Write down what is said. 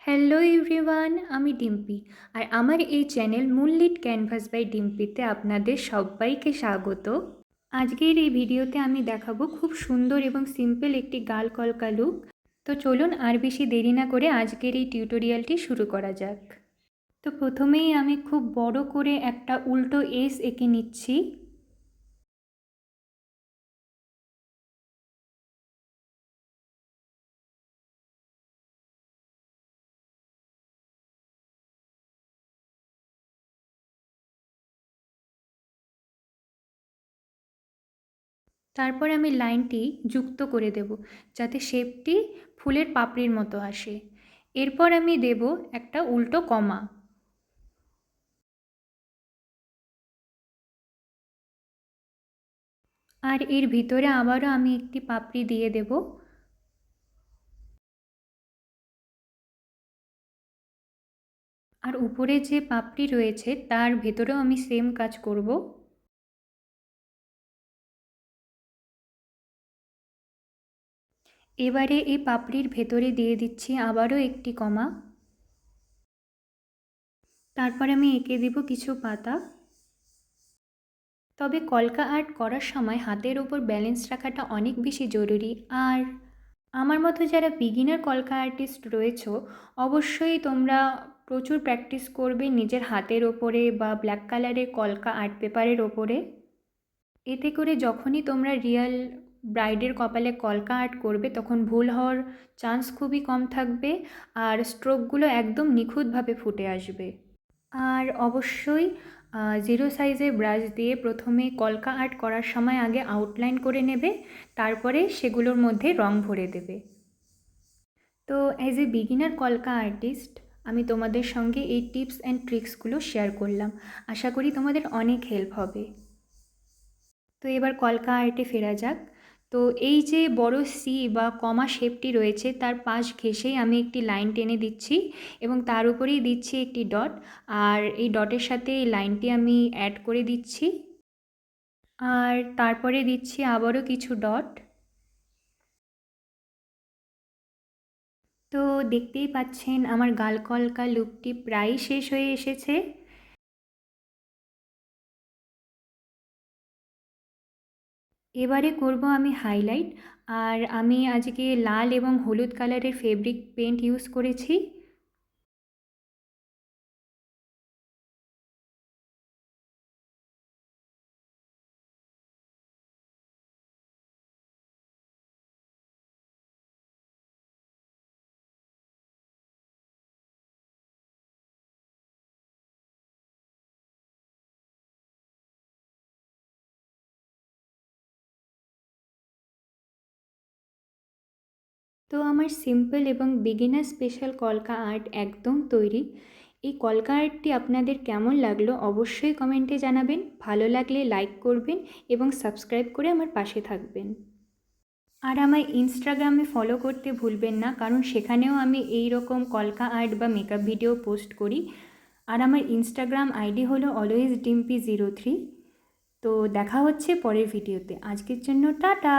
Hello everyone, আমি ডিম্পি। আর আমার এই চ্যানেল মুনলিট ক্যানভাস বাই ডিম্পিতে আপনাদের সবাইকে স্বাগত। আজকের এই ভিডিওতে আমি দেখাবো খুব সুন্দর এবং সিম্পল একটি গাল কলকা লুক। তো চলুন আর বেশি দেরি না করে আজকের এই টিউটোরিয়ালটি শুরু করা যাক। তো প্রথমেই আমি খুব বড় করে একটা উল্টো এস এঁকে নিচ্ছি। তারপর আমি লাইনটি যুক্ত করে দেব যাতে শেপটি ফুলের পাপড়ির মতো আসে। এরপর আমি দেব একটা উল্টো কমা। আর এর ভিতরে আবারও আমি একটি পাপড়ি দিয়ে দেব। আর উপরে যে পাপড়ি রয়েছে তার ভেতরেও আমি সেম কাজ করব। এবারে এই পাপড়ির ভেতরে দিয়ে দিচ্ছি আবারও একটি কমা। তারপর আমি এঁকে দেব কিছু পাতা। তবে কলকা আর্ট করার সময় হাতের ওপর ব্যালেন্স রাখাটা অনেক বেশি জরুরি। আর আমার মতো যারা বিগিনার কলকা আর্টিস্ট রয়েছো, অবশ্যই তোমরা প্রচুর প্র্যাকটিস করবে নিজের হাতের ওপরে বা ব্ল্যাক কালারের কলকা আর্ট পেপারের ওপরে। এতে করে যখনই তোমরা রিয়েল ব্রাইডের কপালে কলকা আর্ট করবে তখন ভুল হওয়ার চান্স খুবই কম থাকবে, আর স্ট্রোকগুলো একদম নিখুঁতভাবে ফুটে আসবে। আর অবশ্যই 0 সাইজের ব্রাশ দিয়ে প্রথমে কলকা আর্ট করার সময় আগে আউটলাইন করে নেবে, তারপরে সেগুলোর মধ্যে রং ভরে দেবে। তো অ্যাজ এ বিগিনার কলকা আর্টিস্ট আমি তোমাদের সঙ্গে এই টিপস অ্যান্ড ট্রিক্সগুলো শেয়ার করলাম। আশা করি তোমাদের অনেক হেল্প হবে। তো এবার কলকা আর্টে ফেরা যাক। তো এই যে বড় সি বা কমা শেপটি রয়েছে তার পাশ ঘেঁষেই আমি একটি লাইন টেনে দিচ্ছি এবং তার উপরেই দিচ্ছি একটি ডট। আর এই ডটের সাথে এই লাইনটি আমি অ্যাড করে দিচ্ছি। আর তারপরে দিচ্ছি আবারও কিছু ডট। তো দেখতেই পাচ্ছেন আমার গাল কলকা লুকটি প্রায় শেষ হয়ে এসেছে। এবারে করব আমি হাইলাইট। আর আমি আজকে লাল এবং হলুদ কালারের ফেব্রিক পেন্ট ইউজ করেছি। তো আমার সিম্পল এবং বিগিনার স্পেশাল কলকা আর্ট একদম তৈরি। এই কলকা আর্টটি আপনাদের কেমন লাগলো অবশ্যই কমেন্টে জানাবেন। ভালো লাগলে লাইক করবেন এবং সাবস্ক্রাইব করে আমার পাশে থাকবেন। আর আমার ইনস্টাগ্রামে ফলো করতে ভুলবেন না, কারণ সেখানেও আমি এই রকম কলকা আর্ট বা মেকআপ ভিডিও পোস্ট করি। আর আমার ইনস্টাগ্রাম আইডি হলো অলওয়েজ ডিম্পি 03। তো দেখা হচ্ছে পরের ভিডিওতে। আজকের জন্য টাটা।